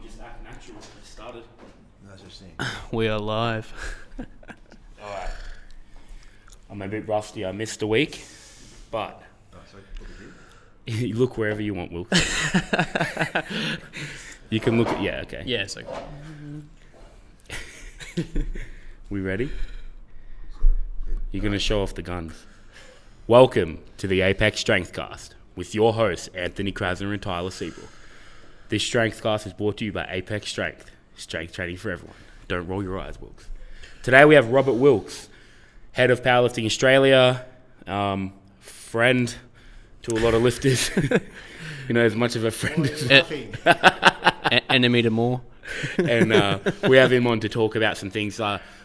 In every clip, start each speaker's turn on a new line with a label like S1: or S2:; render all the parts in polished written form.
S1: Just act natural. It started.
S2: No such thing.
S3: We are live.
S1: Alright. I'm a bit rusty. I missed a week, but
S2: Oh, sorry, look at you.
S1: you look wherever you want, Will. You can look at... Yeah, okay.
S3: Yeah, it's okay.
S1: We ready? You're going to show off the guns. Welcome to the Apex Strengthcast with your hosts, Anthony Krasner and Tyler Seabrook. This Strengthcast is brought to you by Apex Strength. Strength training for everyone. Don't roll your eyes, Wilks. Today we have Robert Wilks, head of Powerlifting Australia, friend to a lot of lifters. You know, as much of a friend as...
S3: Enemy to more.
S1: And we have him on to talk about some things.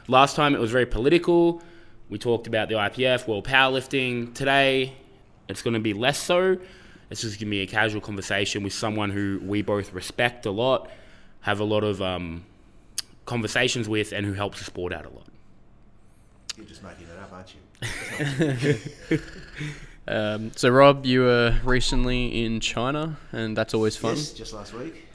S1: Last time it was very political. We talked about the IPF, world powerlifting. Today it's going to be less so. It's just going to be a casual conversation with someone who we both respect a lot, have a lot of conversations with, and who helps the sport out a lot.
S2: You're just making it up, aren't you?
S3: So Rob, you were recently in China, and that's always fun.
S2: Yes, just last week.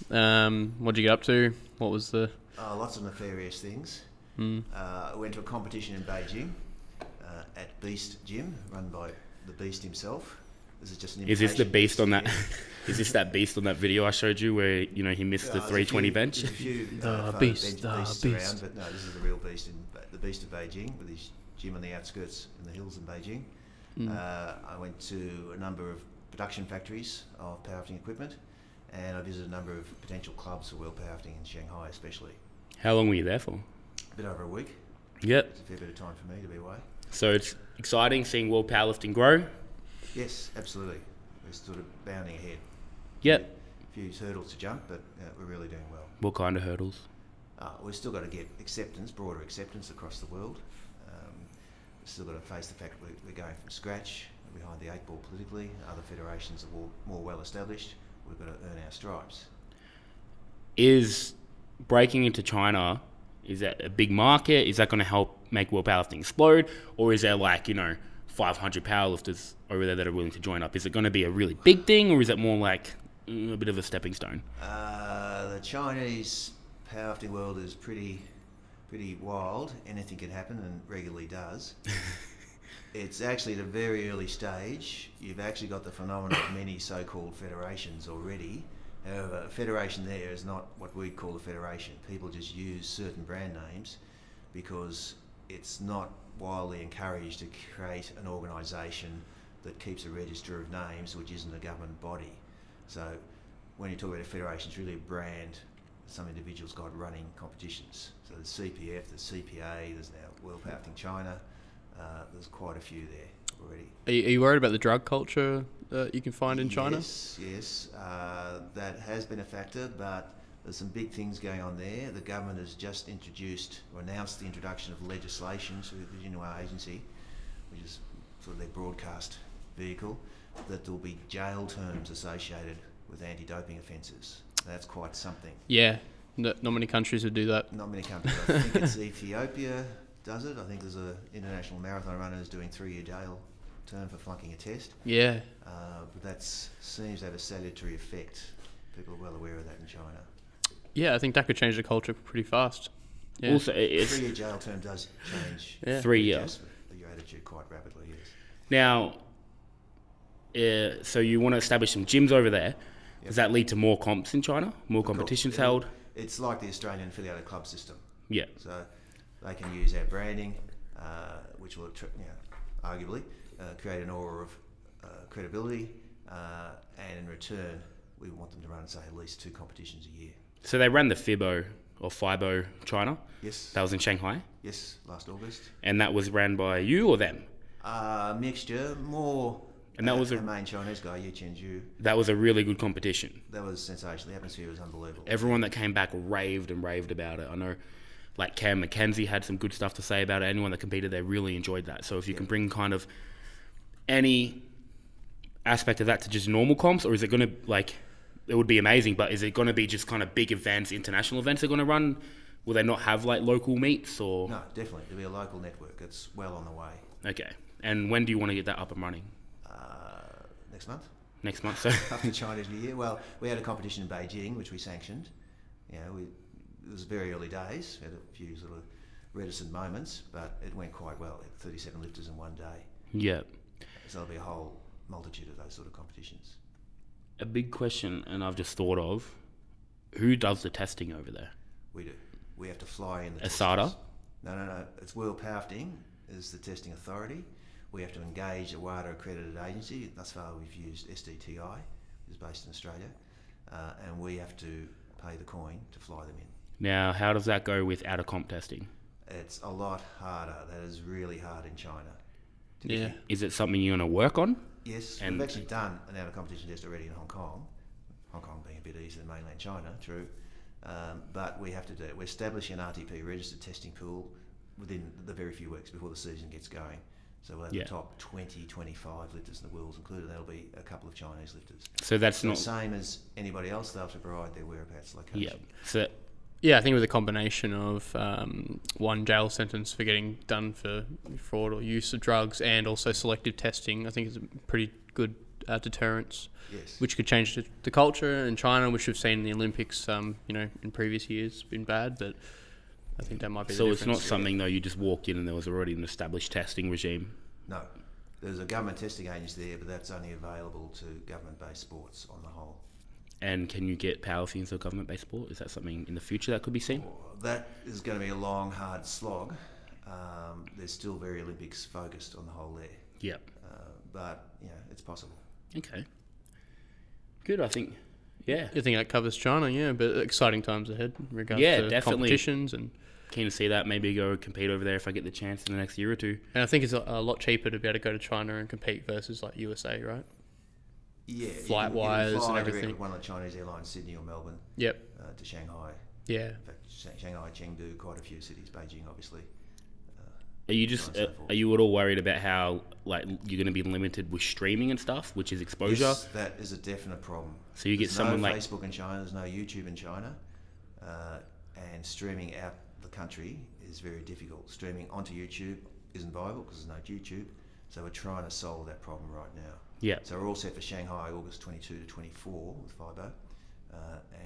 S3: What did you get up to? What was the...
S2: Lots of nefarious things. I went to a competition in Beijing at Beast Gym, run by the Beast himself. This is just an
S1: Is this the
S2: invitation.
S1: beast on that? Is this that beast on that video I showed you where he missed the 320 bench?
S2: There's a few
S3: Beast,
S2: beasts
S3: the Beast.
S2: around, but no, this is the real Beast, the Beast of Beijing, with his gym on the outskirts in the hills in Beijing. I went to a number of production factories of powerlifting equipment, and I visited a number of potential clubs for world powerlifting in Shanghai especially.
S1: How long were you there for?
S2: A bit over a week.
S1: Yep.
S2: It's a fair bit of time for me to be away.
S1: So it's exciting seeing world powerlifting grow.
S2: Yes, absolutely. We're sort of bounding ahead.
S1: Yep.
S2: A few hurdles to jump, but we're really doing well.
S1: What kind of hurdles?
S2: We've still got to get acceptance, broader acceptance across the world. We've still got to face the fact that we're going from scratch, we're behind the eight ball politically. Other federations are more well established. We've got to earn our stripes.
S1: Is breaking into China, is that a big market? Is that going to help make world powerlifting explode? Or is there 500 powerlifters over there that are willing to join up? Is it going to be a really big thing, or is it more like a bit of a stepping stone?
S2: The Chinese powerlifting world is pretty wild. Anything can happen, and regularly does. It's actually at a very early stage. You've actually got the phenomenon of many so-called federations already. However, a federation there is not what we'd call a federation. People just use certain brand names because it's not widely encouraged to create an organisation that keeps a register of names which isn't a government body. So when you talk about a federation, it's really a brand some individuals got running competitions. So there's CPF, there's CPA, there's now World Powerlifting China. There's quite a few there already.
S3: Are you worried about the drug culture that you can find in China?
S2: Yes. That has been a factor, but there's some big things going on there. The government has just introduced or announced the introduction of legislation through the Xinhua agency, which is sort of their broadcast vehicle, that there will be jail terms associated with anti-doping offences. That's quite something.
S3: Yeah, not many countries would do that.
S2: Not many countries. I think it's Ethiopia does it. I think there's an international marathon runner who's doing 3-year jail term for flunking a test.
S3: Yeah.
S2: But that seems to have a salutary effect. People are well aware of that in China.
S3: Yeah, I think that could change the culture pretty fast. Yeah.
S1: Also, it's
S2: 3-year jail term does change
S1: 3 years.
S2: your attitude quite rapidly, yes.
S1: Now, so you want to establish some gyms over there.
S2: Yep.
S1: Does that lead to more comps in China? More competitions held?
S2: It's like the Australian affiliated club system.
S1: Yeah.
S2: So they can use our branding, which will, arguably, create an aura of credibility, and in return, we want them to run, say, at least 2 competitions a year.
S1: So they ran the FIBO China.
S2: Yes.
S1: That was in Shanghai.
S2: Yes, last August.
S1: And that was ran by you or them?
S2: Mixture, more.
S1: And that was
S2: the main Chinese guy, Yu Chen-ju.
S1: That was a really good competition.
S2: That was sensational. The atmosphere was unbelievable.
S1: Everyone that came back raved about it. I know, Cam McKenzie had some good stuff to say about it. Anyone that competed there really enjoyed that. So if you can bring kind of any aspect of that to just normal comps, or is it going to, it would be amazing, but is it going to be just kind of big events, international events they're going to run? Will they not have local meets or?
S2: No, definitely. There'll be a local network. It's well on the way.
S1: Okay. And when do you want to get that up and running?
S2: Next month.
S1: next month. So
S2: after Chinese New Year. Well, we had a competition in Beijing, which we sanctioned. You know, it was very early days. We had a few sort of reticent moments, but it went quite well. We had 37 lifters in one day.
S1: yeah,
S2: So there'll be a whole multitude of those sort of competitions.
S1: a big question, and I've just thought of, who does the testing over there?
S2: We do. We have to fly in the
S1: ASADA?
S2: testers. No. It's World Powerlifting is the testing authority. We have to engage a WADA accredited agency. Thus far we've used SDTI, which is based in Australia, and we have to pay the coin to fly them in.
S1: Now, how does that go with out-of-comp testing?
S2: It's a lot harder. That is really hard in China.
S3: Yeah.
S1: Is it something you're going to work on?
S2: Yes,
S1: And-
S2: we've actually done an out-of-competition test already in Hong Kong. Hong Kong being a bit easier than mainland China, true. But we have to do it. We're establishing an RTP registered testing pool within the very few weeks before the season gets going. So we'll have
S1: Yeah.
S2: the top 20, 25 lifters in the world included. There'll be a couple of Chinese lifters.
S1: So that's
S2: So
S1: not...
S2: the same as anybody else, they'll have to provide their whereabouts location.
S1: Yeah. So
S3: Yeah, I think with a combination of one jail sentence for getting done for fraud or use of drugs and also selective testing, I think is a pretty good deterrence,
S2: Yes.
S3: which could change the culture in China, which we've seen in the Olympics, in previous years, been bad, but I think that might be
S1: So
S3: the
S1: it's not
S3: difference.
S1: something though you just walked in and there was already an established testing regime.
S2: No. There's a government testing agency there, but that's only available to government-based sports on the whole.
S1: And can you get powerlifting into a government-based sport? Is that something in the future that could be seen?
S2: That is going to be a long, hard slog. There's still very Olympics focused on the whole there,
S1: Yeah.
S2: but it's possible.
S1: Okay. Good. I think. Yeah.
S3: I think that covers China, yeah, but exciting times ahead in regards
S1: Yeah,
S3: to
S1: definitely.
S3: competitions and
S1: Keen to see that. Maybe go compete over there if I get the chance in the next year or two.
S3: I think it's a lot cheaper to be able to go to China and compete versus like USA, right?
S2: Yeah,
S3: Flight
S2: you can
S3: wise and
S2: fly direct
S3: everything.
S2: with one of the Chinese airlines, Sydney or Melbourne,
S3: Yep.
S2: to Shanghai.
S3: Yeah.
S2: In fact, Shanghai, Chengdu, quite a few cities. Beijing, obviously.
S1: Are you just
S2: and so forth.
S1: are you at all worried about how like you're going to be limited with streaming and stuff, which is exposure?
S2: Yes, that is a definite problem.
S1: So you get
S2: There's
S1: someone
S2: no
S1: like
S2: Facebook in China. There's no YouTube in China, and streaming out the country is very difficult. Streaming onto YouTube isn't viable because there's no YouTube. So we're trying to solve that problem right now.
S1: yeah.
S2: So we're all set for Shanghai, August 22 to 24 with FIBO,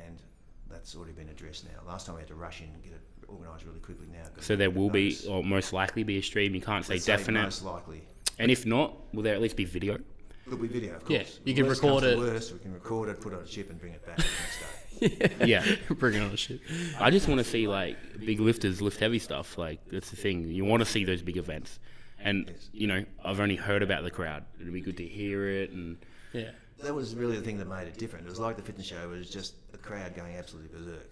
S2: and that's already been addressed now. Last time we had to rush in and get it organised really quickly. Now,
S1: So there will be, or most likely be, a stream. You can't say
S2: Let's
S1: definite.
S2: most likely.
S1: And if not, will there at least be video?
S2: There'll be video, of
S3: Yeah,
S2: course.
S3: you can
S2: Worst
S3: record
S2: comes to
S3: it.
S2: Worst, we can record it, put it on a chip, and bring it back the next day.
S1: Yeah.
S3: Bring it on a ship.
S1: I just want to see like big lifters lift heavy stuff. Like that's the thing. You want to see those big events. And
S2: Yes.
S1: I've only heard about the crowd. It'd be good to hear it. And
S3: Yeah.
S2: That was really the thing that made it different. It was like the fitness show. It was just a crowd going absolutely berserk.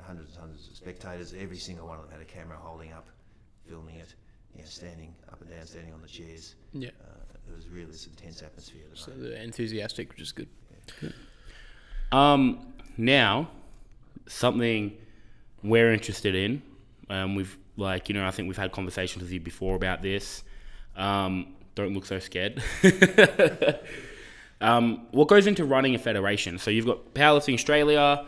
S2: Hundreds and hundreds of spectators. Every single one of them had a camera holding up, filming it. Standing up and down, standing on the chairs.
S3: Yeah.
S2: It was really this intense atmosphere. That
S3: So
S2: made
S3: they're enthusiastic, which is good.
S1: now, something we're interested in. We've I think we've had conversations with you before about this. Don't look so scared. What goes into running a federation? So you've got Powerlifting Australia.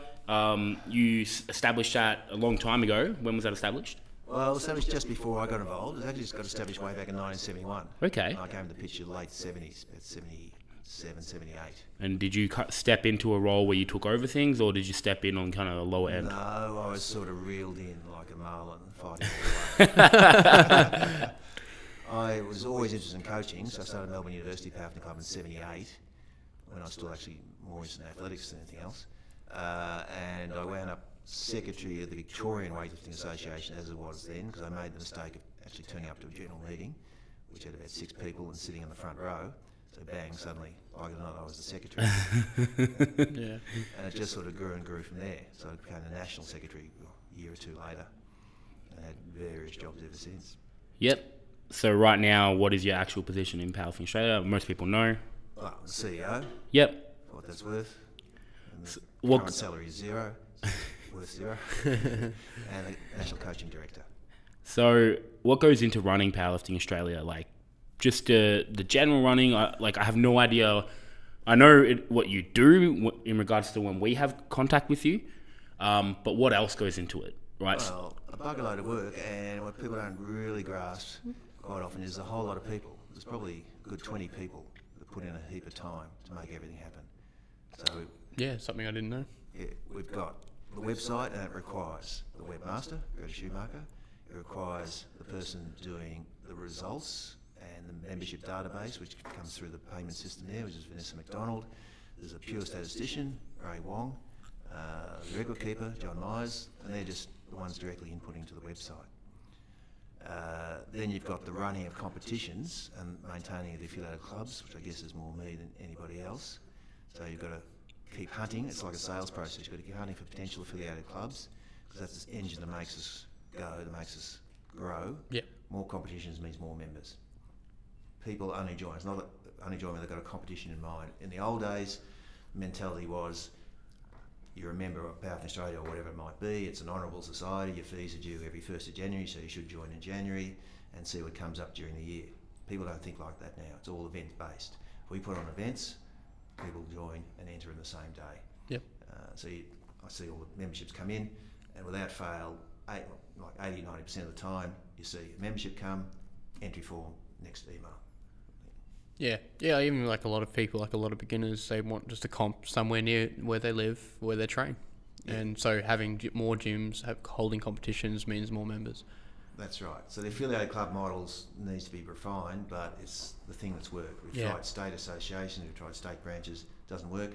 S1: You established that a long time ago. When was that established?
S2: Well, it was established just before I got involved. It was actually just got established way back in 1971.
S1: Okay.
S2: And I came to the picture late 70s, about 77, 78.
S1: And did you step into a role where you took over things, or did you step in on kind of the lower end?
S2: No, I was sort of reeled in like a marlin fighting all the way. I was always interested in coaching, so I started Melbourne University Powerlifting Club in 78, when I was still actually more interested in athletics than anything else. And I wound up secretary of the Victorian Weightlifting Association as it was then, because I made the mistake of actually turning up to a general meeting, which had about 6 people and sitting in the front row. So bang, suddenly, like it or not, I was the secretary.
S3: Yeah.
S2: And it just sort of grew and grew from there. So I became the national secretary a year or two later, and had various jobs ever since.
S1: Yep. So right now, what is your actual position in Powerlifting Australia? Most people know.
S2: Well, the CEO,
S1: Yep.
S2: for what that's worth. And the
S1: what-
S2: current salary is 0, worth 0. And the national coaching director.
S1: So what goes into running Powerlifting Australia? Like, just the general running. I have no idea. I know what you do in regards to when we have contact with you, but what else goes into it, right?
S2: Well, a bugger load of work, and what people don't really grasp quite often is a whole lot of people. There's probably a good 20 people that put in a heap of time to make everything happen. So
S3: Yeah, something I didn't know.
S2: yeah, we've got the website, and it requires the webmaster, Greg Schumacher. It requires the person doing the results and the membership database, which comes through the payment system there, which is Vanessa McDonald. There's a pure statistician, Ray Wong, the record keeper, John Myers, and they're just the ones directly inputting to the website. Then you've got the running of competitions and maintaining the affiliated clubs, which I guess is more me than anybody else. So you've got to keep hunting. It's like a sales process. You've got to keep hunting for potential affiliated clubs, because that's the engine that makes us go, that makes us grow.
S3: Yep.
S2: More competitions means more members. People only join. It's not only join when they've got a competition in mind. In the old days, mentality was you're a member of Powerlifting Australia or whatever it might be. It's an honourable society. Your fees are due every 1st of January, so you should join in January and see what comes up during the year. People don't think like that now. It's all event based. We put on events, people join and enter in the same day.
S3: Yep.
S2: I see all the memberships come in, and without fail, like 80, 90% of the time, you see a membership come, entry form, next email.
S3: Yeah, even like a lot of people, like a lot of beginners, they want just a comp somewhere near where they live, where they train. Yeah. And so having more gyms, holding competitions means more members.
S2: That's right. So the affiliated club models needs to be refined, but it's the thing that's worked. We've tried state associations, we've tried state branches, doesn't work.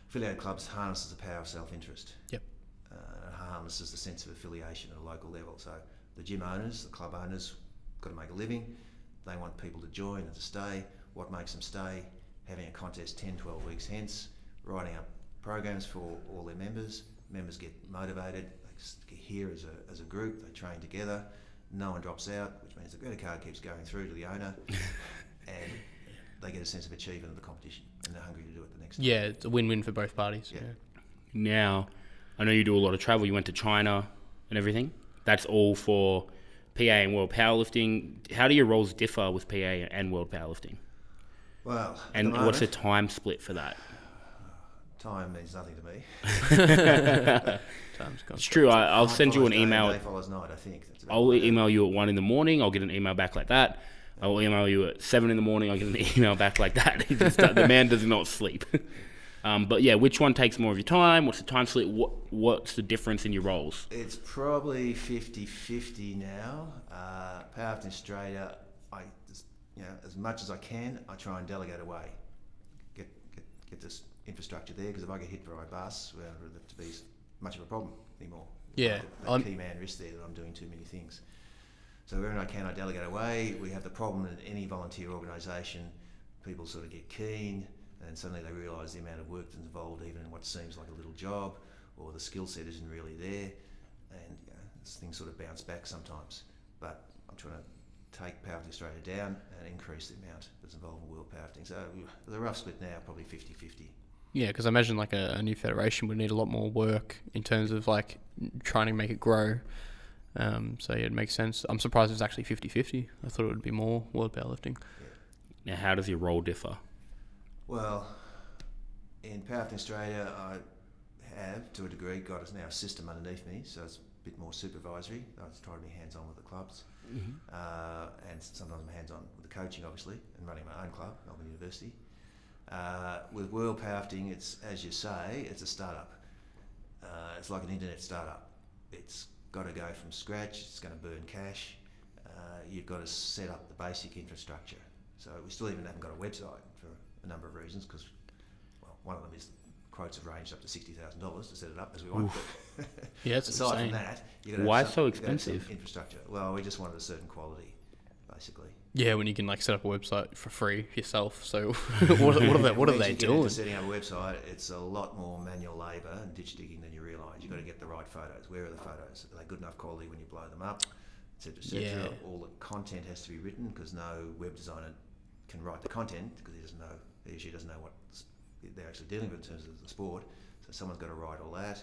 S2: Affiliated clubs harnesses the power of self-interest. Yep. It harnesses the sense of affiliation at a local level. So the gym owners, the club owners, got to make a living. They want people to join and to stay. What makes them stay? Having a contest 10, 12 weeks hence, writing up programs for all their members. Members get motivated, they get here as a group, they train together, no one drops out, which means the credit card keeps going through to the owner, and they get a sense of achievement of the competition, and they're hungry to do it the next time.
S3: Yeah, it's a win-win for both parties. Yeah.
S1: Now, I know you do a lot of travel. You went to China and everything. That's all for PA and World Powerlifting. How do your roles differ with PA and World Powerlifting?
S2: Well,
S1: and what's the time split for that?
S2: Time means nothing to me.
S1: It's true. I'll send you an email.
S2: Day follows night, I think.
S1: I'll email you at 1 a.m. I'll get an email back like that. I'll email you at 7 a.m. I'll get an email back like that. The man does not sleep. But yeah, which one takes more of your time? What's the time split? What's the difference in your roles?
S2: It's probably 50-50 now. Powerlifting Australia, as much as I can, I try and delegate away. Get this infrastructure there, because if I get hit by a bus, well, it doesn't to be much of a problem anymore.
S3: Yeah.
S2: That key man risk there that I'm doing too many things. So wherever I can, I delegate away. We have the problem in any volunteer organisation, people sort of get keen, and suddenly they realise the amount of work that's involved even in what seems like a little job, or the skill set isn't really there, and things sort of bounce back sometimes. But I'm trying to take Powerlifting Australia down and increase the amount that's involved in World Powerlifting. So the rough split now, probably 50-50.
S3: Yeah, because I imagine like a new federation would need a lot more work in terms of like trying to make it grow. So yeah, it makes sense. I'm surprised it's actually 50-50. I thought it would be more World Powerlifting.
S1: Yeah. Now, how does your role differ?
S2: Well, in Powerlifting Australia, I have, to a degree, got now a system underneath me, so it's a bit more supervisory. I try to be hands-on with the clubs, and sometimes I'm hands-on with the coaching, obviously, and running my own club, Melbourne University. With World Powerlifting, it's, as you say, it's a startup. It's like an internet startup. It's got to go from scratch, it's going to burn cash. You've got to set up the basic infrastructure. So we still even haven't got a website for a number of reasons, because, well, one of them is quotes have ranged up to $60,000 to set it up as we want.
S3: Yeah, it's
S2: aside
S3: insane.
S2: from that, you've got to
S1: Why
S2: have
S1: so expensive?
S2: Infrastructure. Well, we just wanted a certain quality, basically.
S3: Yeah, when you can like set up a website for free yourself. So what are they doing?
S2: Setting up a website, it's a lot more manual labour and ditch digging than you realise. You've got to get the right photos. Where are the photos? Are they good enough quality when you blow them up? Etc. etc.
S3: Yeah.
S2: All the content has to be written, because no web designer can write the content, because he or she doesn't know what they're actually dealing with in terms of the sport. So someone's got to write all that.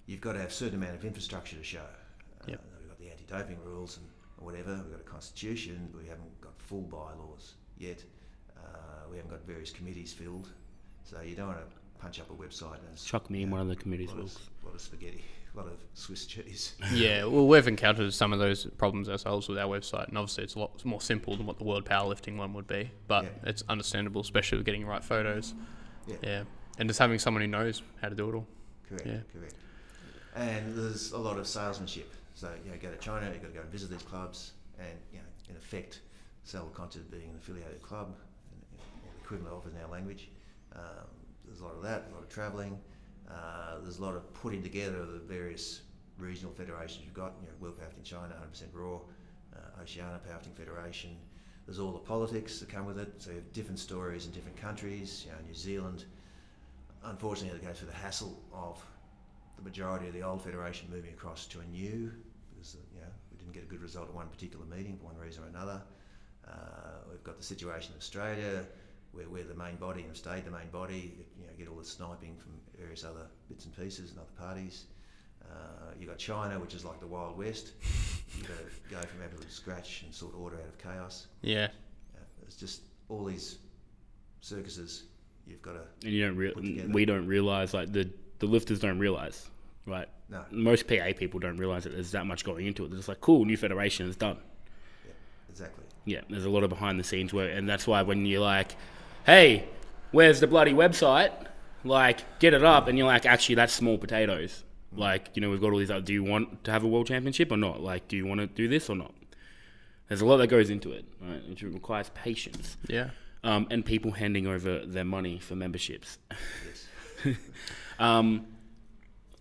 S2: You've got to have a certain amount of infrastructure to show. We've got the anti-doping rules and whatever. We've got a constitution, but we haven't got full bylaws yet. We haven't got various committees filled. So you don't want to punch up a website and
S1: Chuck me in one of the committees.
S2: A lot of spaghetti. a lot of Swiss cheese.
S3: Yeah, well, we've encountered some of those problems ourselves with our website, and obviously it's a lot more simple than what the World Powerlifting one would be, but it's understandable, especially with getting the right photos. Yeah. And just having someone who knows how to do it all.
S2: Correct. And there's a lot of salesmanship. So, go to China, you've got to go and visit these clubs and, in effect, sell the concept of being an affiliated club, or the equivalent of in our language. There's a lot of that, a lot of travelling. There's a lot of putting together of the various regional federations you've got. World Powerlifting China, 100% Raw, Oceania Powerlifting Federation. There's all the politics that come with it. So you have different stories in different countries. New Zealand, unfortunately, had to go through the hassle of the majority of the old federation moving across to a new, because we didn't get a good result at one particular meeting for one reason or another. We've got the situation in Australia, where we're the main body and have stayed the main body. Get all the sniping from various other bits and pieces and other parties. You've got China, which is like the Wild West. You've got to go from absolute scratch and sort order out of chaos.
S3: Yeah.
S2: It's just all these circuses you've got to.
S1: And we don't realise, like the lifters don't realise, right?
S2: No.
S1: Most PA people don't realise that there's that much going into it. They're just like, cool, new federation is done.
S2: Yeah, exactly.
S1: Yeah, there's a lot of behind the scenes work, and that's why when you're like, hey, where's the bloody website? Like, get it up, and you're like, actually, that's small potatoes. Like, we've got all these other, do you want to have a world championship or not? Like, do you want to do this or not? There's a lot that goes into it, right? It requires patience.
S3: Yeah.
S1: And people handing over their money for memberships.
S2: Yes.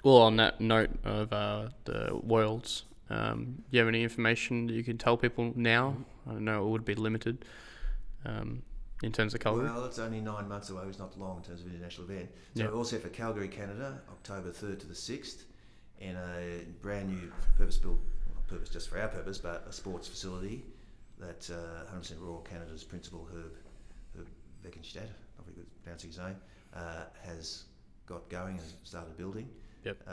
S3: Well, on that note of the Worlds, do you have any information that you can tell people now? I know it would be limited in terms of Calgary.
S2: Well, it's only 9 months away. It's not long in terms of an international event. So we're all set for Calgary, Canada, October 3rd to the 6th, in a brand new purpose-built, purpose just for our purpose, but a sports facility that 100% Raw Canada's principal Herb Beckenstadt, not very good pronouncing his name, has got going and started building.
S3: Yep.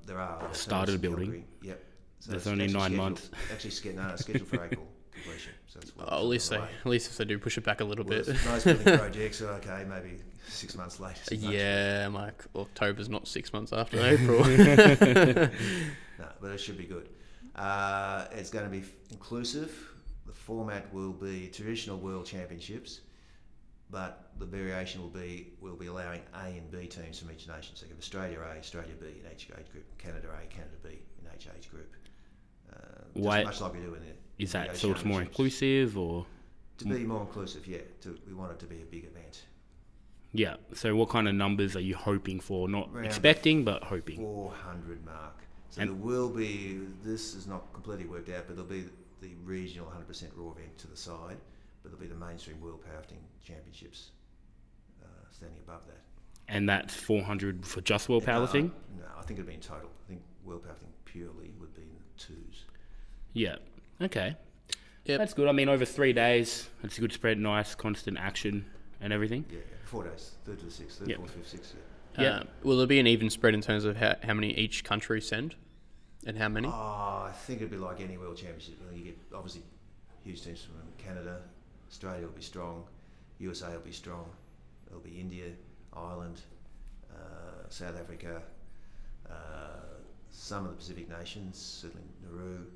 S2: There are
S1: started building.
S2: Calgary. Yep. So
S1: there's only 9 months.
S2: Actually, scheduled for April completion. So it's
S3: at least if they do push it back a little bit.
S2: Most building projects are okay, maybe 6 months later.
S3: Yeah, like October's not 6 months after April.
S2: No, but it should be good. It's going to be inclusive. The format will be traditional World Championships, but the variation will be we'll be allowing A and B teams from each nation. So you have Australia A, Australia B in each age group, Canada A, Canada B in each age group. Much like we do in the
S1: Is that so it's more inclusive, or?
S2: To be more inclusive, yeah. We want it to be a big event.
S1: Yeah. So what kind of numbers are you hoping for? Not
S2: Around
S1: expecting, but hoping.
S2: 400 mark. So there will be, this is not completely worked out, but there'll be the regional 100% Raw event to the side, but there'll be the mainstream World Powerlifting Championships standing above that.
S1: And that's 400 for just World Powerlifting?
S2: No, I think it'd be in total. I think World Powerlifting purely would be in the twos.
S1: Yeah. Okay.
S3: Yep.
S1: That's good. I mean, over 3 days, it's a good spread, nice, constant action and everything.
S2: Yeah, 4 days, 3rd to the 6th, 3rd, 4th, 5th, 6th,
S1: Yeah.
S3: Will there be an even spread in terms of how many each country send? And how many?
S2: I think it'd be like any World Championship. You get, obviously, huge teams from Canada, Australia will be strong, USA will be strong, there'll be India, Ireland, South Africa, some of the Pacific nations, certainly Nauru.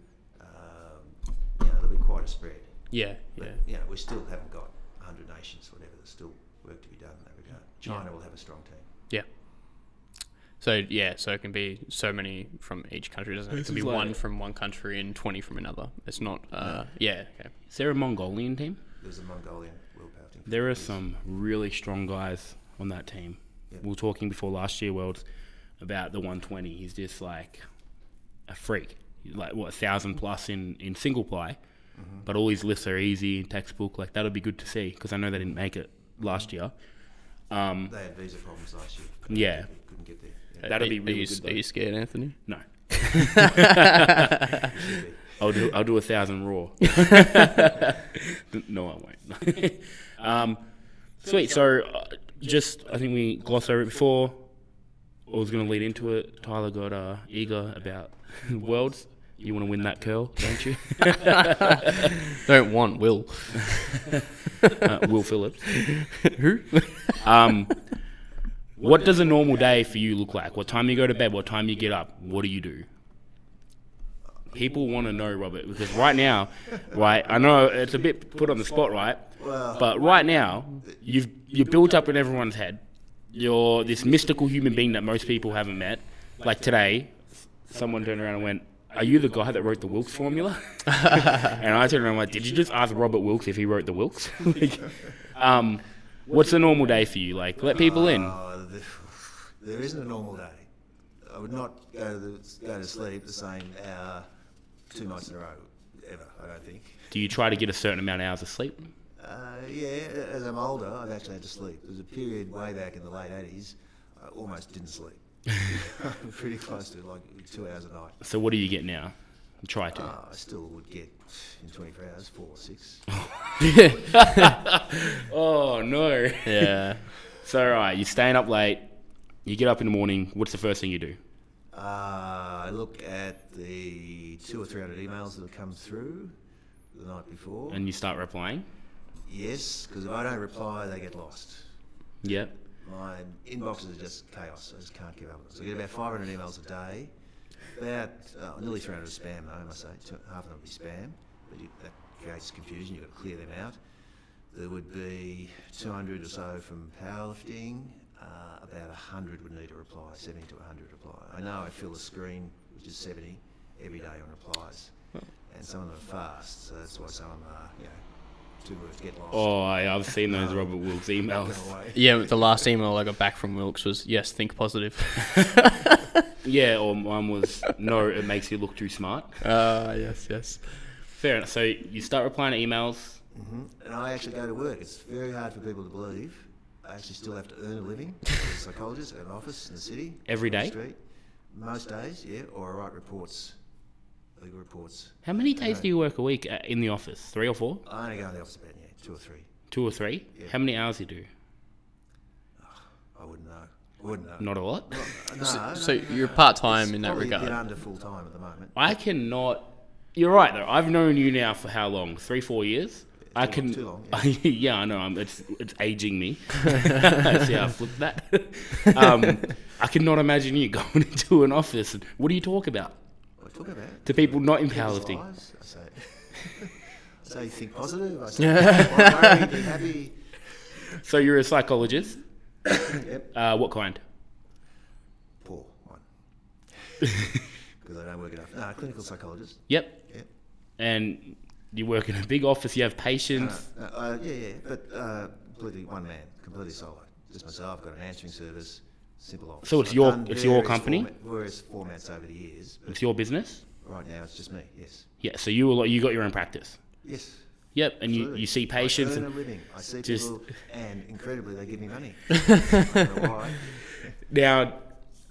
S2: There'll be quite a spread.
S3: Yeah,
S2: But, we still haven't got 100 nations, whatever. There's still work to be done in that regard. China will have a strong team.
S3: Yeah. So it can be so many from each country. It doesn't have to be one from one country and 20 from another. It's not. Okay.
S1: Is there a Mongolian team?
S2: There's a Mongolian World Powerlifting.
S1: There are some really strong guys on that team.
S2: Yep.
S1: We were talking before last year Worlds about the 120. He's just like a freak. He's like 1,000 plus in single ply, but all his lifts are easy, textbook. Like that'll be good to see because I know they didn't make it last year.
S2: They had visa problems last year.
S1: Yeah.
S2: Couldn't get there. Yeah.
S1: That'll be really good.
S3: Are you scared, Anthony?
S1: No. I'll do 1,000 raw. No, I won't. Sweet. So, I think we glossed over it before. I was going to lead into it. Tyler got eager about Worlds. You want to win that curl, don't you?
S3: Don't want Will.
S1: Will Phillips.
S3: Who?
S1: What does a normal day for you look like? What time you go to bed? What time you get up? What do you do? People want to know, Robert, because right now, right, I know it's a bit put on the spot, right? But right now, you're built up in everyone's head. You're this mystical human being that most people haven't met. Like today, someone turned around and went, "Are you the guy that wrote the Wilks formula?" And I turned around and went, "Did you just ask Robert Wilks if he wrote the Wilks?" What's a normal day for you? Like, let people in.
S2: There isn't a normal day. I would not go to sleep the same hour 2 nights in a row, ever, I don't think.
S1: Do you try to get a certain amount of hours of sleep?
S2: Yeah, as I'm older, I've actually had to sleep. There was a period way back in the late 80s, I almost didn't sleep. Pretty close to like 2 hours a night.
S1: So what do you get now? Try to.
S2: I still would get in 24 hours, 4 or 6.
S1: Oh, no.
S3: Yeah.
S1: So, all right, you're staying up late. You get up in the morning. What's the first thing you do?
S2: I look at the 200 or 300 emails that have come through the night before.
S1: And you start replying?
S2: Yes, because if I don't reply, they get lost.
S1: Yep.
S2: My inboxes are just chaos. I just can't keep up with it. So I get about 500 emails a day. About nearly 300 are spam, though, I must say. Half of them will be spam. But that creates confusion. You've got to clear them out. There would be 200 or so from powerlifting. About 100 would need a reply, 70 to 100 reply. I know I fill the screen, which is 70, every day on replies. And some of them are fast, so that's why some of them are, 2 words get lost.
S1: Oh, I've seen those Robert Wilks emails.
S3: Yeah, the last email I got back from Wilks was, yes, think positive.
S1: Yeah, or mine was, no, it makes you look too smart.
S3: Yes.
S1: Fair enough. So you start replying to emails.
S2: Mm-hmm. And I actually go to work. It's very hard for people to believe. I actually still have to earn a living as a psychologist at an office in the city.
S1: Every day?
S2: On the street. Most days, yeah, or I write reports, legal reports.
S1: How many days do you work a week in the office? 3 or 4?
S2: I only go in the office about 2 or 3.
S1: 2 or 3?
S2: Yeah.
S1: How many hours do you do?
S2: I wouldn't know.
S1: Not a lot?
S3: So you're part-time in that
S2: Probably
S3: regard.
S2: a bit under full-time at the moment.
S1: I cannot... You're right, though. I've known you now for how long? 3-4 years?
S2: Too long, yeah.
S1: Yeah, I know. It's aging me. See how I flipped that. I cannot imagine you going into an office and what do you talk about?
S2: What do I talk about?
S1: To people not in
S2: People's
S1: powerlifting.
S2: lives. I say think positive. I say don't worry, be happy.
S1: So you're a psychologist.
S2: Yep.
S1: What kind?
S2: Poor one. Because I don't work enough. No, clinical psychologist.
S1: Yep.
S2: Yep.
S1: And you work in a big office. You have patients.
S2: Yeah, but completely one man, completely solo. Just myself. I've got an answering service, simple office.
S1: So it's
S2: I've
S1: your
S2: done
S1: company?
S2: Various formats over the years.
S1: It's your business.
S2: Right now, it's just me. Yes.
S1: Yeah. So you got your own practice.
S2: Yes.
S1: Yep. And you see patients.
S2: I earn
S1: And
S2: a living. I see
S1: just-
S2: people, and incredibly, they give me money. I don't know why.
S1: now,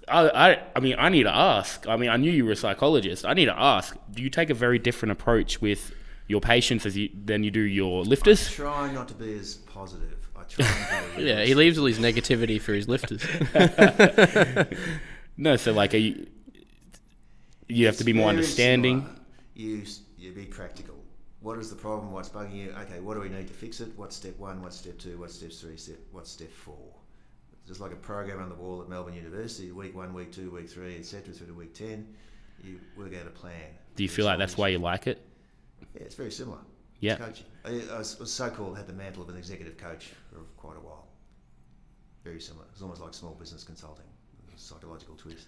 S1: I mean, I need to ask. I mean, I knew you were a psychologist. I need to ask. Do you take a very different approach with your patients than you do your lifters?
S2: I try not to be as positive. I try and be
S3: Yeah, he leaves all his negativity for his lifters.
S1: No, so like, you have to be more
S2: very
S1: understanding.
S2: similar. You be practical. What is the problem? What's bugging you? Okay, what do we need to fix it? What's step 1? What's step 2? What's step 3? What's step 4? Just like a program on the wall at Melbourne University, week 1, week 2, week 3, etc., through to week 10. You work out a plan.
S1: Do you feel like that's why you like it?
S2: Yeah, it's very similar.
S1: Yeah.
S2: It's coaching. I was so-called, had the mantle of an executive coach for quite a while. Very similar. It's almost like small business consulting, a psychological twist.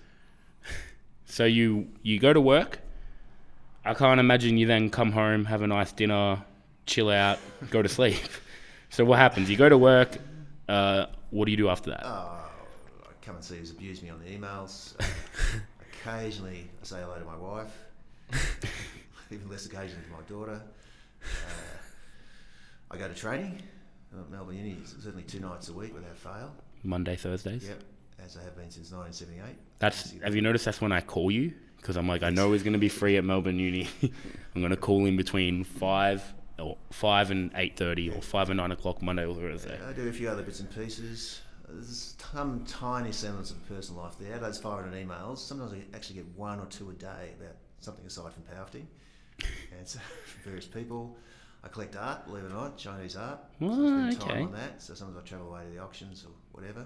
S1: So you go to work. I can't imagine you then come home, have a nice dinner, chill out, go to sleep. So what happens? You go to work. What do you do after that?
S2: I come and see who's abused me on the emails. Occasionally, I say hello to my wife. Even less occasionally to my daughter. I go to training at Melbourne Uni, certainly 2 nights a week without fail.
S1: Monday, Thursdays?
S2: Yep, as I have been since 1978.
S1: Have you noticed that's when I call you? Because I'm like, I know he's going to be free at Melbourne Uni. I'm going to call him between 5 and 8:30 or 5 and 9 o'clock Monday or Thursday.
S2: I do a few other bits and pieces. There's some tiny semblance of personal life there. Those 500 emails, sometimes I actually get 1 or 2 a day about something aside from powerlifting. And so, from various people. I collect art, believe it or not, Chinese art. So I spend time on that. So sometimes I travel away to the auctions or whatever.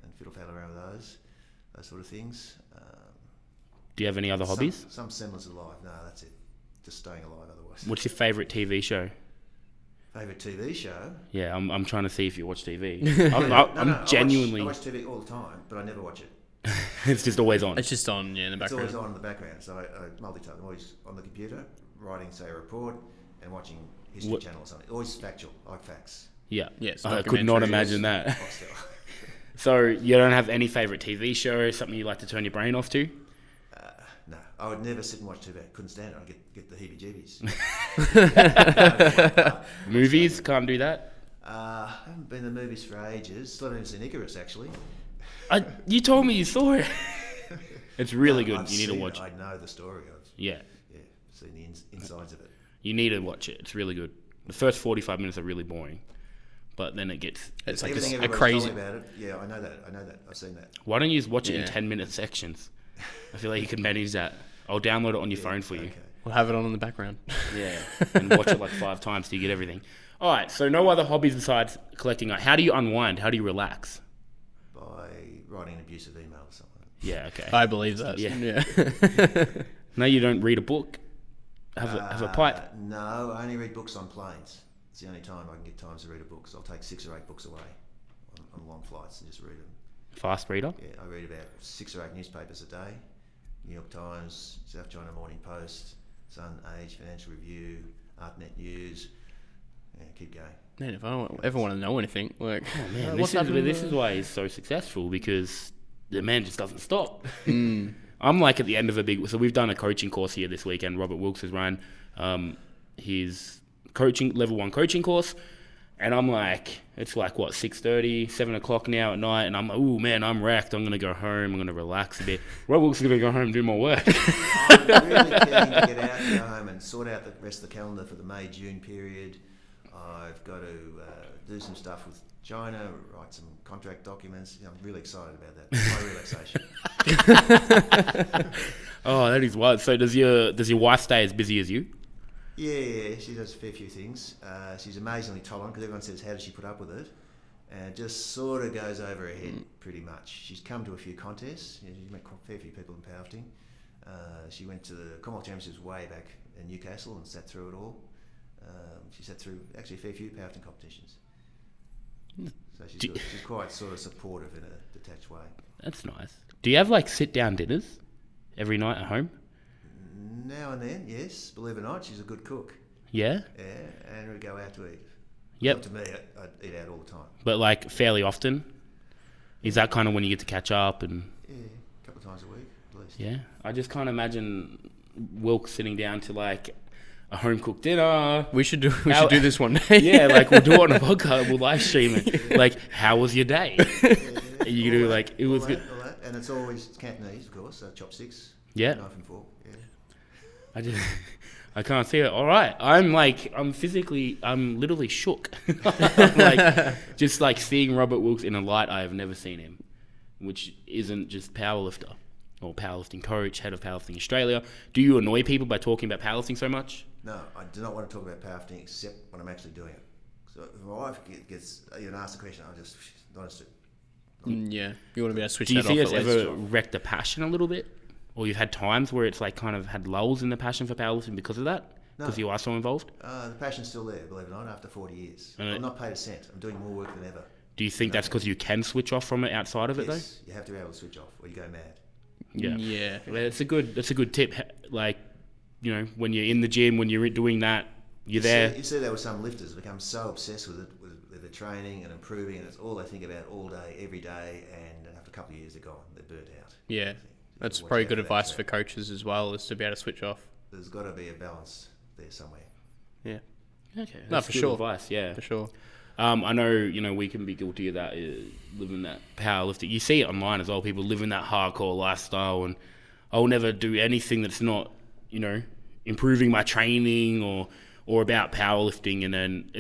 S2: and fiddle-faddle around with those sort of things.
S1: Do you have any other hobbies?
S2: Some semblance of life. No, that's it. Just staying alive otherwise.
S1: What's your favourite TV show?
S2: Favourite TV show?
S1: Yeah, I'm trying to see if you watch TV.
S2: No,
S1: genuinely...
S2: I watch TV all the time, but I never watch it.
S1: It's just always on.
S3: It's just on, in the background.
S2: It's always on in the background, so I multitask. I'm always on the computer, writing, say, a report, and watching History Channel or something. Always factual, I like facts.
S1: Yeah.
S3: Yes,
S1: I could not imagine that. So you don't have any favourite TV show, something you like to turn your brain off to?
S2: No, I would never sit and watch TV. I couldn't stand it. I'd get the heebie-jeebies.
S1: Movies? Can't do that?
S2: I haven't been to the movies for ages. Still haven't seen Icarus, actually.
S1: You told me you saw it. It's really good.
S2: I've
S1: You need to
S2: seen
S1: watch
S2: it.
S1: it.
S2: I know the story.
S1: Yeah.
S2: Seen the insides of it.
S1: You need to watch it. It's really good. The first 45 minutes are really boring, but then it gets...
S3: It's like
S2: Everything
S3: a
S2: everybody's
S3: crazy...
S2: told me about it. Yeah, I know that. I've seen that.
S1: Why don't you just watch it in
S3: Yeah.
S1: 10-minute sections? I feel like you can manage that. I'll download it on your phone for you.
S2: Okay.
S3: We'll have it on in the background.
S1: Yeah, and watch it like 5 times till you get everything. All right, so no other hobbies besides collecting art. How do you unwind? How do you relax?
S2: By writing an abusive email or something.
S1: Yeah, okay.
S3: I believe that.
S1: Yeah. No, you don't read a book? Have a pipe?
S2: No, I only read books on planes. It's the only time I can get time to read a book. So I'll take 6 or 8 books away on long flights and just read them.
S1: Fast reader?
S2: Yeah, I read about 6 or 8 newspapers a day. New York Times, South China Morning Post, Sun, Age, Financial Review, ArtNet News. Yeah, keep going.
S3: Man, if I ever want to know anything, like...
S1: Oh, man, this is why he's so successful, because the man just doesn't stop. I'm like at the end of a big... So we've done a coaching course here this weekend. Robert Wilks has run his level 1 coaching course. And I'm like, it's like, what, 6:30, 7 o'clock now at night. And I'm like, ooh, man, I'm wrecked. I'm going to go home. I'm going to relax a bit. Robert Wilks is going to go home and do more work.
S2: I'm really keen to get out and go home and sort out the rest of the calendar for the May-June period. I've got to do some stuff with China, write some contract documents. I'm really excited about that. It's my relaxation.
S1: Oh, that is wild. So does your wife stay as busy as you?
S2: Yeah, she does a fair few things. She's amazingly tolerant because everyone says, how does she put up with it? And it just sort of goes over her head pretty much. She's come to a few contests. She's met a fair few people in powerlifting. She went to the Commonwealth Championships way back in Newcastle and sat through it all. She sat through actually a fair few powerlifting competitions. So she's quite sort of supportive in a detached way.
S1: That's nice. Do you have like sit-down dinners every night at home?
S2: Now and then, yes. Believe it or not, she's a good cook.
S1: Yeah?
S2: Yeah, and we go out to eat.
S1: Yep.
S2: Not to me, I eat out all the time.
S1: But like fairly often? Is that kind of when you get to catch up and...
S2: Yeah, a couple of times a week at least.
S1: Yeah? I just can't imagine Wilk sitting down to like a home-cooked dinner.
S3: We should do this one day.
S1: Yeah, like we'll do it on a podcast, we'll live stream it. Like, how was your day?
S2: Yeah,
S1: You do like, it was good.
S2: All that. And it's always Cantonese, of course, chopsticks.
S1: Yeah.
S2: Knife and fork, yeah.
S1: I can't see it. All right. I'm literally shook. I'm like, just like seeing Robert Wilks in a light I have never seen him, which isn't just powerlifter or powerlifting coach, head of Powerlifting Australia. Do you annoy people by talking about powerlifting so much?
S2: No, I do not want to talk about powerlifting except when I'm actually doing it. So if my wife gets asked a question, I'm just not interested.
S3: Yeah, you want to be able to switch
S1: Do you
S3: that
S1: think
S3: off
S1: it's
S3: at least.
S1: ever wrecked the passion a little bit? Or you've had times where it's like kind of had lulls in the passion for powerlifting because of that? Because you are so involved?
S2: The passion's still there, believe it or not, after 40 years.
S1: And
S2: I'm not paid a cent. I'm doing more work than ever.
S1: Do you think that's because you can switch off from it outside of it
S2: Yes, you have to be able to switch off or you go mad.
S1: though?
S3: Yeah.
S1: Well, that's a good tip. Like, you know, when you're in the gym, when you're doing that, you're there.
S2: You see that with some lifters become so obsessed with it, with the training and improving, and it's all they think about all day, every day, and after a couple of years they're gone, they're burnt out.
S3: Yeah. That's
S2: Watch
S3: probably
S2: out
S3: good
S2: for that,
S3: advice
S2: so
S3: for coaches as well, is to be able to switch off.
S2: There's got to be a balance there somewhere.
S3: Yeah,
S1: Okay,
S3: No,
S1: that's
S3: for
S1: good
S3: sure.
S1: advice, yeah.
S3: for sure.
S1: I know, we can be guilty of that, living that powerlifting. You see it online as well, people living that hardcore lifestyle, and I'll never do anything that's not, improving my training or about powerlifting. And then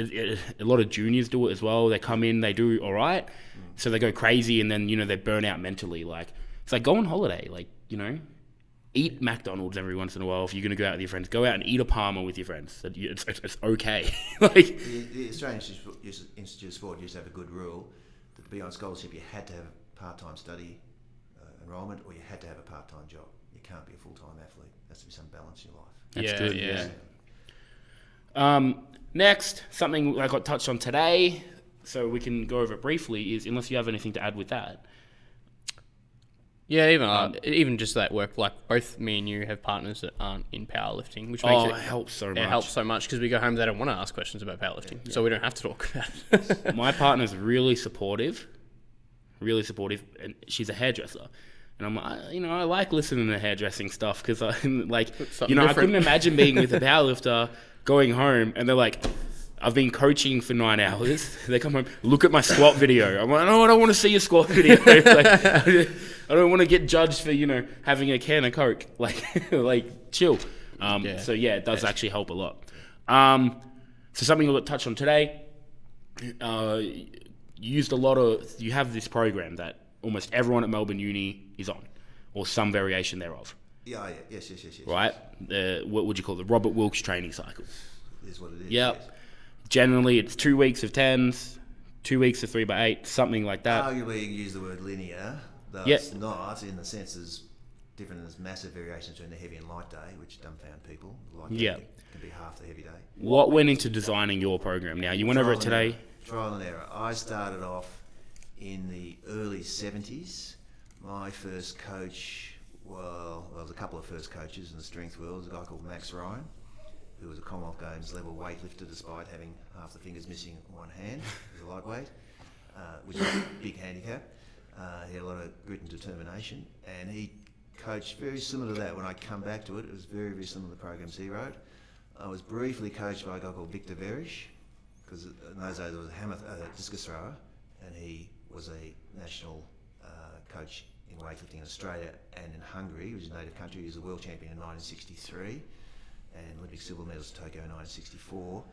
S1: a lot of juniors do it as well. They come in, they do all right, so they go crazy, and then, they burn out mentally. Like, it's like, go on holiday, like, eat McDonald's every once in a while. If you're going to go out with your friends, go out and eat a Parma with your friends. It's okay. Like,
S2: The Australian Institute of Sport used to have a good rule that to be on scholarship you had to have part-time study enrolment, or you had to have a part-time job. You can't be a full-time athlete. There has to be some balance in your life.
S1: That's
S3: Yeah,
S1: good.
S3: yeah.
S1: Next, something I got touched on today, so we can go over it briefly, is unless you have anything to add with that.
S3: Yeah, even just that work, like both me and you have partners that aren't in powerlifting, which makes
S1: It helps so much.
S3: It helps so much because we go home, they don't want to ask questions about powerlifting, so we don't have to talk about it.
S1: My partner's really supportive, and she's a hairdresser. And I'm like, I like listening to hairdressing stuff because I'm like, I couldn't imagine being with a powerlifter, going home, and they're like, I've been coaching for 9 hours. They come home, look at my squat video. I'm like, no, I don't want to see your squat video. Like, I don't want to get judged for, having a can of Coke. Like
S3: So
S1: chill. It does actually help a lot. So something we'll touch on today, you have this program that almost everyone at Melbourne Uni is on, or some variation thereof.
S2: Yeah, yes.
S1: Right? What would you call it? The Robert Wilks training cycle.
S2: Is what it is.
S1: Yep.
S2: Yes.
S1: Generally, it's 2 weeks of 10s, 2 weeks of 3x8, something like that.
S2: Arguably, you can use the word linear, though
S1: Yep.
S2: it's not, in the sense as different as massive variations between the heavy and light day, which dumbfound people. Light day
S1: Yeah.
S2: can be half the heavy day.
S1: What went into designing your program? Now, you went over it today.
S2: Trial and error. I started off in the early 70s. My first coach, well, there was a couple of first coaches in the strength world. There was a guy called Max Ryan, who was a Commonwealth Games level weightlifter despite having half the fingers missing on one hand. He was a lightweight, which is a big handicap. He had a lot of grit and determination, and he coached very similar to that. When I come back to it, it was very, very similar to the programs he wrote. I was briefly coached by a guy called Victor Verish, because in those days there was a discus thrower, and he was a national coach in weightlifting in Australia and in Hungary, which is a native country. He was a world champion in 1963 and Olympic silver medalist in Tokyo in 1964.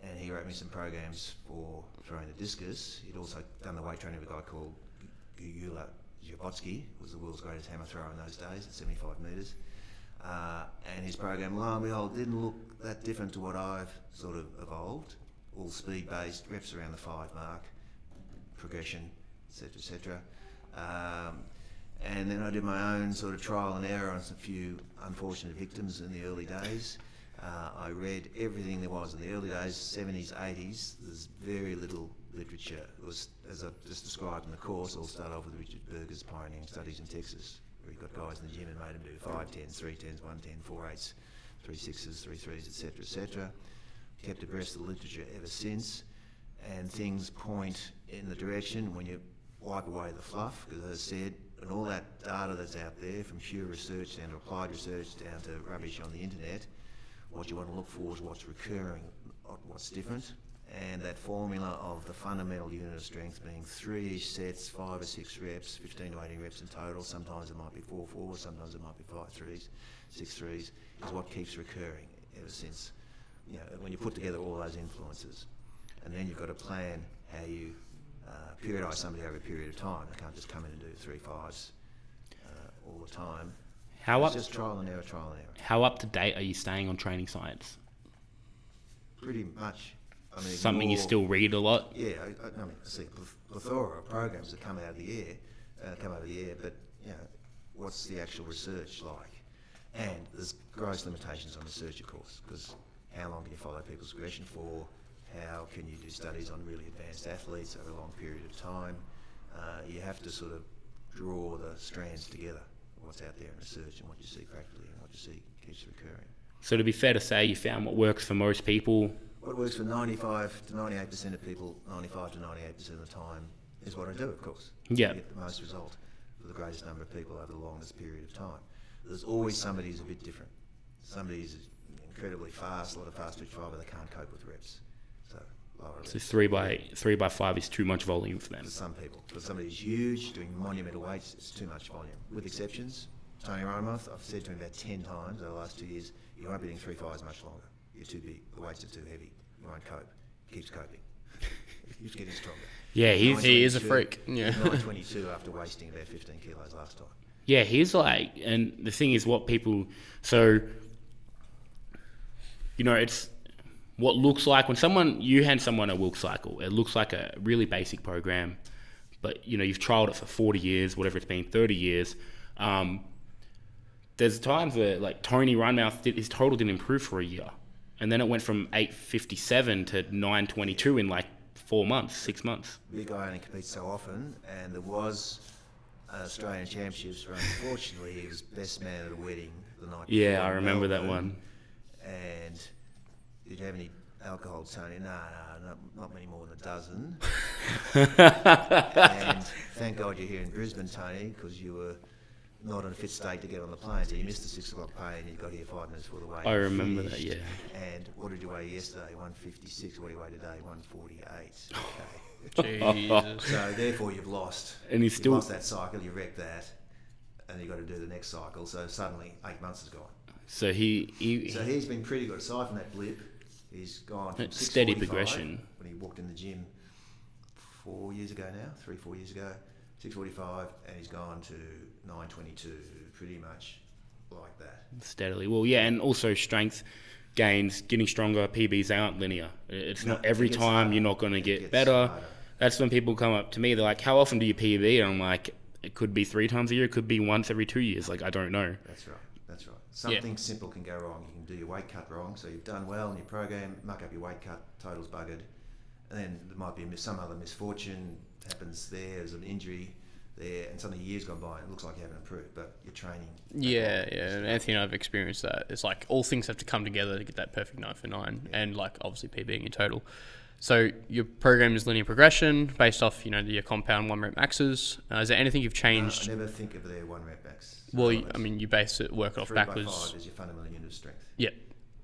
S2: And he wrote me some programs for throwing the discus. He'd also done the weight training of a guy called Gyula Jabotsky, who was the world's greatest hammer thrower in those days at 75 metres. And his program, lo and behold, didn't look that different to what I've sort of evolved. All speed-based, reps around the 5 mark, progression, etc. And then I did my own sort of trial and error on some few unfortunate victims in the early days. I read everything there was in the early days, 70s, 80s. There's very little literature. It was, as I've just described in the course, it all started off with Richard Berger's pioneering studies in Texas, where he got guys in the gym and made them do 5 10s, 3 10s, 1 10, 4 8s, 3 6s, 3 3s, etc. Kept abreast of the literature ever since, and things point in the direction when you wipe away the fluff, because as I said, and all that data that's out there, from pure research down to applied research down to rubbish on the internet, what you want to look for is what's recurring, not what's different. And that formula of the fundamental unit of strength being 3-ish sets, 5 or 6 reps, 15 to 18 reps in total. Sometimes it might be 4 4s, sometimes it might be 5 3s, 6 3s, is what keeps recurring ever since. When you put together all those influences, and then you've got to plan how you periodise somebody over a period of time. They can't just come in and do 3 5s all the time. It's just trial and error.
S1: How up to date are you staying on training science?
S2: Pretty much. I mean,
S1: something you still read a lot?
S2: Yeah, I mean, I see a plethora of programs that come out of the air, but what's the actual research like? And there's gross limitations on research, of course, because how long can you follow people's progression for? How can you do studies on really advanced athletes over a long period of time? You have to sort of draw the strands together, what's out there in research and what you see practically and what you see keeps recurring.
S1: So to be fair to say, you found what works for most people.
S2: What works for 95 to 98% of people, 95 to 98% of the time, is what I do, of course.
S1: Yeah.
S2: You get the most result for the greatest number of people over the longest period of time. There's always somebody who's a bit different. Somebody who's incredibly fast, a lot of fast twitch fibre, they can't cope with reps. So
S1: 3 by 5 is too much volume for them.
S2: For some people. For somebody who's huge, doing monumental weights, it's too much volume. With exceptions, Tony Romoth, I've said to him about 10 times over the last 2 years, you won't be doing 3 5s much longer. You're too big. The weights are too heavy. You won't cope. He keeps coping. He keeps getting stronger.
S3: Yeah, he is a freak. Yeah.
S2: 922 after wasting about 15 kilos last time.
S1: Yeah, he's like, and the thing is what people, so, it's what looks like when you hand someone a Wilks cycle, it looks like a really basic program, but you've trialed it for 40 years, whatever it's been, 30 years. There's times where like Tony Runmouth his total didn't improve for a year, and then it went from 857 to 922 in like 6 months.
S2: Big guy only competes so often, and there was an Australian Championships where unfortunately he was best man at a wedding the night before.
S1: Yeah, I remember that one.
S2: And did you have any alcohol, Tony? No, not many more than a dozen. And thank God you're here in Brisbane, Tony, because you were not in a fit state to get on the plane, so you missed the 6 o'clock plane and you got here 5 minutes before the weigh.
S1: I remember that, yeah.
S2: And what did you weigh yesterday? 156. What do you weigh today? 148. Okay.
S3: Jesus.
S2: So therefore you've lost.
S1: And he's still
S2: lost that cycle, you wrecked that, and you've got to do the next cycle. So suddenly 8 months has gone.
S1: So
S2: he's been pretty good. Aside from that blip, he's gone from
S1: steady progression.
S2: When he walked in the gym 4 years ago now, 3-4 years ago, 645, and he's gone to 922, pretty much like that.
S1: Steadily. Well, yeah, and also strength gains, getting stronger, PBs aren't linear. It's not every time harder. You're not going to get better. Harder. That's when people come up to me, they're like, how often do you PB? And I'm like, it could be 3 times a year, it could be once every 2 years. Like, I don't know.
S2: That's right. Something simple can go wrong. You can do your weight cut wrong, so you've done well in your program, muck up your weight cut, total's buggered, and then there might be some other misfortune happens there, there's an injury there, and suddenly years gone by and it looks like you haven't improved, but you're training.
S3: Yeah. Anthony and I've experienced that. It's like all things have to come together to get that perfect 9 for 9, and like obviously PBing your total. So your program is linear progression based off, your compound 1 rep maxes. Is there anything you've changed?
S2: I never think of their 1 rep max.
S3: Well, you base it, work it off backwards.
S2: 3x5 is your fundamental unit of strength.
S3: Yep.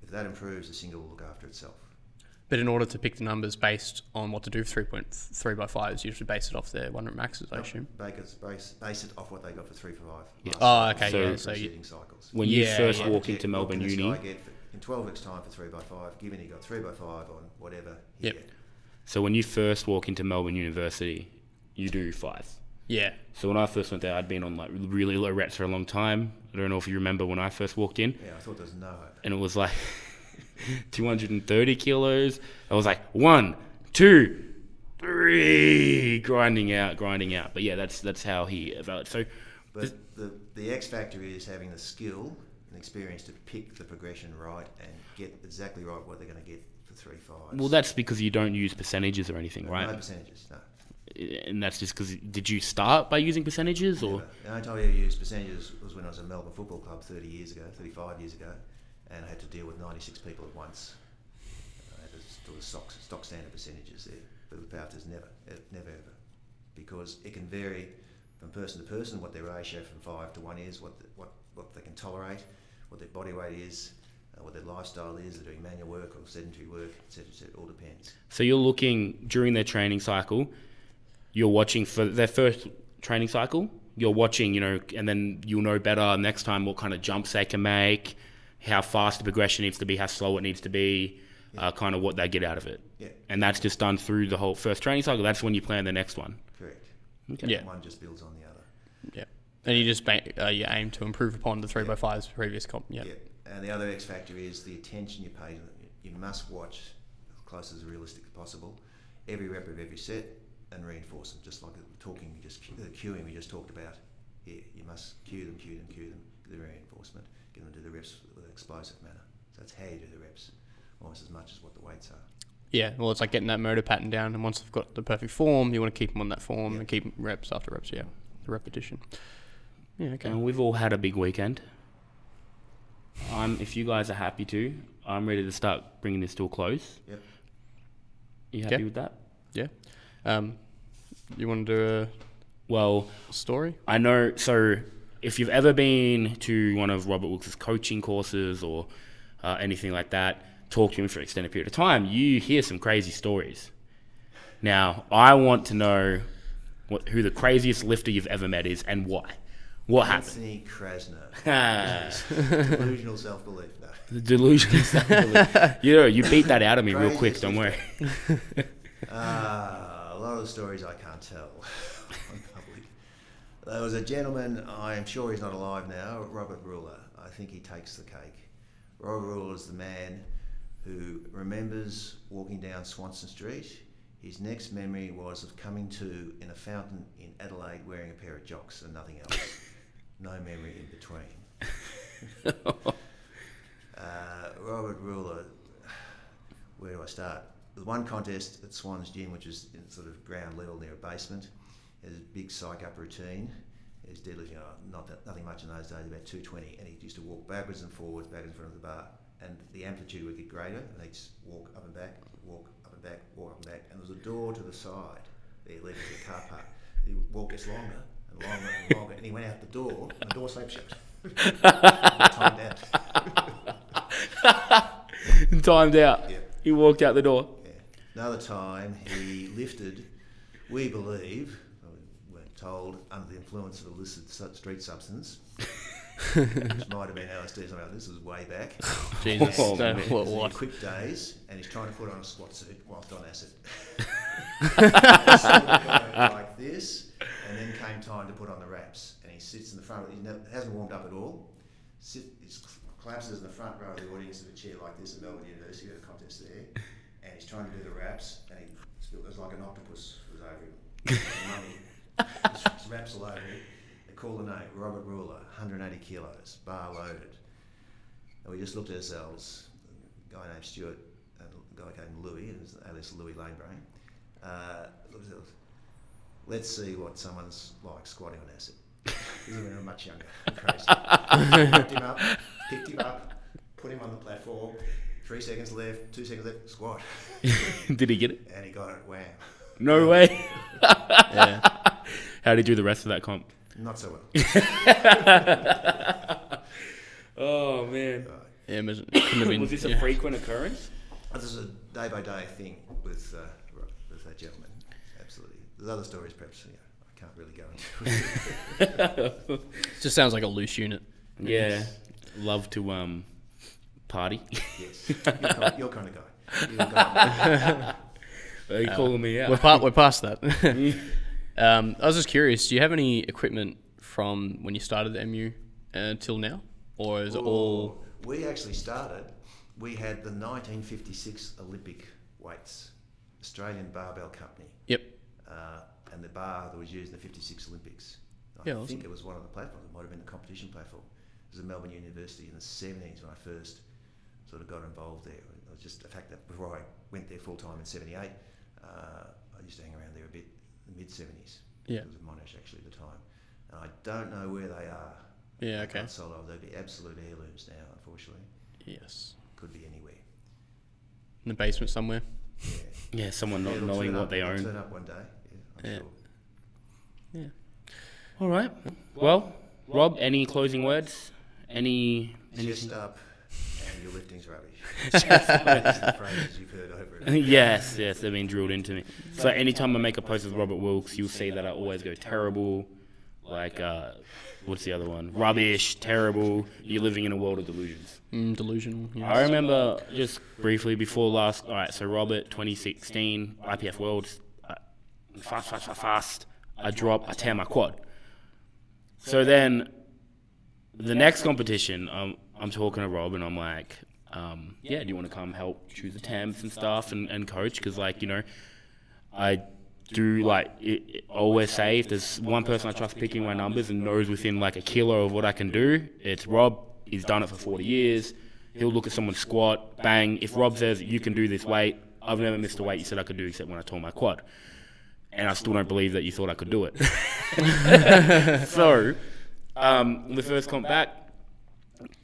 S2: If that improves, the single will look after itself.
S3: But in order to pick the numbers based on what to do for 3x5s, you should base it off their 1 rep maxes, I assume.
S2: Base it off what they got for 3 for 5.
S1: Yeah.
S3: Oh, okay.
S1: So
S2: cycles.
S1: When you first walk into Melbourne Uni,
S2: in 12 weeks' time for 3x5, given you got 3x5 on whatever.
S3: Yep.
S1: So when you first walk into Melbourne University, you do 5.
S3: Yeah.
S1: So when I first went there, I'd been on like really low reps for a long time. I don't know if you remember when I first walked in.
S2: Yeah, I thought there was no hope.
S1: And it was like 230 kilos. I was like 1, 2, 3, grinding out. But yeah, that's how he evaluated. So,
S2: but the X factor is having the skill and experience to pick the progression right and get exactly right what they're going to get for 3-5s.
S1: Well, that's because you don't use percentages or anything, right?
S2: No percentages, no.
S1: And that's just because, did you start by using percentages?
S2: Never.
S1: Or?
S2: The only time I ever used percentages was when I was at Melbourne Football Club 35 years ago, and I had to deal with 96 people at once. I had to do the stock standard percentages there. But with powerlifters, never ever. Because it can vary from person to person, what their ratio from 5 to 1 is, what they can tolerate, what their body weight is, what their lifestyle is, they're doing manual work or sedentary work, etc. It all depends.
S1: So you're looking, during their training cycle, you're watching for their first training cycle, you're watching, and then you'll know better next time what kind of jumps they can make, how fast the progression needs to be, how slow it needs to be, kind of what they get out of it.
S2: Yeah.
S1: And that's just done through the whole first training cycle. That's when you plan the next one.
S2: Correct.
S1: Okay.
S3: Yeah.
S2: One just builds on the other.
S3: Yeah. And you just you aim to improve upon the 3x5's previous comp. Yeah.
S2: And the other X factor is the attention you pay to them. You must watch as close as realistic as possible every rep of every set and reinforce them, just like the cueing we just talked about here. You must cue them, the reinforcement, get them to do the reps with an explosive manner. So that's how you do the reps, almost as much as what the weights are.
S3: Yeah, well, it's like getting that motor pattern down, and once they've got the perfect form, you want to keep them on that form and keep reps after reps, the repetition. Yeah, okay.
S1: And we've all had a big weekend. If you guys are happy to, I'm ready to start bringing this to a close.
S2: Yep.
S1: You happy with that?
S3: Yeah. You want to do a story?
S1: I know. So if you've ever been to one of Robert Wilks' coaching courses or anything like that, talk to him for an extended period of time, you hear some crazy stories. Now, I want to know who the craziest lifter you've ever met is and why. What happened?
S2: Anthony Krasner. Delusional self-belief. No.
S1: The delusional self-belief. You beat that out of me real quick, don't worry.
S2: A lot of the stories I can't tell on public. There was a gentleman, I am sure he's not alive now, Robert Ruler. I think he takes the cake. Robert Ruler is the man who remembers walking down Swanston Street. His next memory was of coming to in a fountain in Adelaide wearing a pair of jocks and nothing else. No memory in between. Robert Ruler, where do I start? The one contest at Swan's Gym, which is in sort of ground level near a basement, has a big psych-up routine. His deadlift, nothing much in those days, about 220, and he used to walk backwards and forwards, back in front of the bar, and the amplitude would get greater, and he'd walk up and back, walk up and back, walk up and back, and there was a door to the side there leading to the car park. The walk gets longer and longer and longer, and he went out the door, and the door slammed shut. Timed out.
S1: Timed out.
S2: Yeah.
S1: He walked out the door.
S2: Yeah. Another time, he lifted, we believe, we weren't told, under the influence of illicit street substance, which might have been LSD, something like this was way back.
S3: Jesus,
S2: what? Quick days, and he's trying to put on a squat suit whilst on acid. Like this, and then came time to put on the wraps, and he sits in the front. He hasn't warmed up at all. He collapses in the front row of the audience of a chair like this at Melbourne University. At a contest there, and he's trying to do the wraps, and it was like an octopus was over him. His wraps all over him. They call the name Robert Ruler, 180 kilos, bar loaded, and we just looked at ourselves. A guy named Stuart, a guy named Louis, and alias Louis Lanebrain. Looked at us. Let's see what someone's like squatting on acid. He was much younger, crazy. Picked him up, put him on the platform. 3 seconds left, 2 seconds left, squat.
S1: Did he get it?
S2: And he got it, wham.
S1: No way.
S3: Yeah.
S1: How did he do the rest of that comp?
S2: Not so well.
S1: Oh, man.
S3: Yeah, couldn't have been,
S1: Was this a frequent occurrence?
S2: This is a day-by-day thing with that gentleman. Absolutely. There's other stories, perhaps. I can't really go into.
S3: It just sounds like a loose unit.
S1: Yeah.
S2: Yes.
S1: Love to party.
S2: Yes. You're kind of guy. You're the guy.
S1: Are you calling me out?
S3: We're past that. I was just curious, do you have any equipment from when you started the MU till now? Or is it all...
S2: We actually started, we had the 1956 Olympic weights, Australian Barbell Company.
S3: Yep.
S2: And the bar that was used in the 56 Olympics. I think it was one of the platforms. It might have been a competition platform. It was at Melbourne University in the 70s when I first sort of got involved there. It was just the fact that before I went there full time in 78, I used to hang around there a bit in the mid-70s.
S3: Yeah.
S2: It was in Monash actually at the time. And I don't know where they are.
S3: Yeah, okay.
S2: Sold off. They'd be absolute heirlooms now, unfortunately.
S3: Yes.
S2: Could be anywhere.
S3: In the basement somewhere?
S2: Yeah.
S1: Yeah, someone not knowing what they
S2: They'll
S1: own.
S2: turn up one day. Yeah, I'm sure.
S3: Yeah.
S1: All right. Well, Rob, any closing words?
S2: Chest up and your lifting's rubbish. These are the phrases you've heard over and over.
S1: Yes, they've been drilled into me. So anytime I make a post with Robert Wilks, you'll see that I always go terrible, like, what's the other one? Rubbish, terrible, you're living in a world of delusions.
S3: Delusional. Yes.
S1: I remember just briefly before last, alright, so Robert, 2016, IPF Worlds, fast, I tear my quad. So then, the next competition, I'm talking to Rob and I'm like, yeah, do you want to come help choose the temps and stuff and coach? Because, like, you know, I do, like, I always say if there's one person I trust picking my numbers and knows within, like, a kilo of what I can do, it's Rob. He's done it for 40 years. He'll look at someone's squat, bang. If Rob says, you can do this weight, I've never missed a weight you said I could do except when I tore my quad. And I still don't believe that you thought I could do it. So, the first comp back,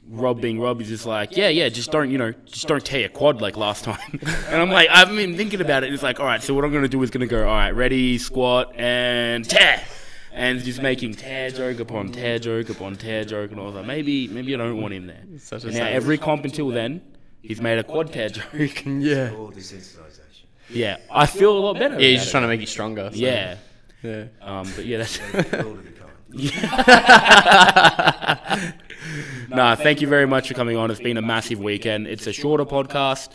S1: Rob being Rob is just like, yeah, just don't tear your quad like last time. And I'm like, I've been thinking about it. It's like, all right, so what I'm going to do is going to go, all right, ready, squat, and tear. And just making tear joke upon tear joke upon tear joke. And I was like, maybe I don't want him there. And now every comp until then, he's made a quad tear joke. Yeah.
S2: All desensitization.
S1: Yeah, I feel a lot better.
S3: Yeah, he's just trying to make you stronger. So.
S1: Yeah.
S3: Yeah.
S1: But yeah, that's...
S2: All to be kind.
S1: Nah, thank you very much for coming on. It's been a massive weekend. It's a shorter podcast,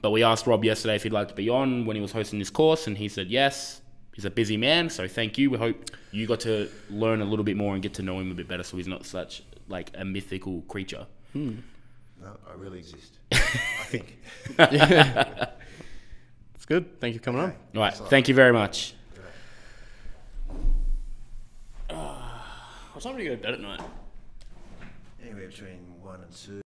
S1: but we asked Rob yesterday if he'd like to be on when he was hosting this course, and he said yes. He's a busy man, so thank you. We hope you got to learn a little bit more and get to know him a bit better so he's not such like a mythical creature.
S2: No, I really exist. I think.
S3: It's good. Thank you for coming on.
S1: All right. Thank you very much. What time do you go to bed at night?
S2: Anywhere between 1 and 2.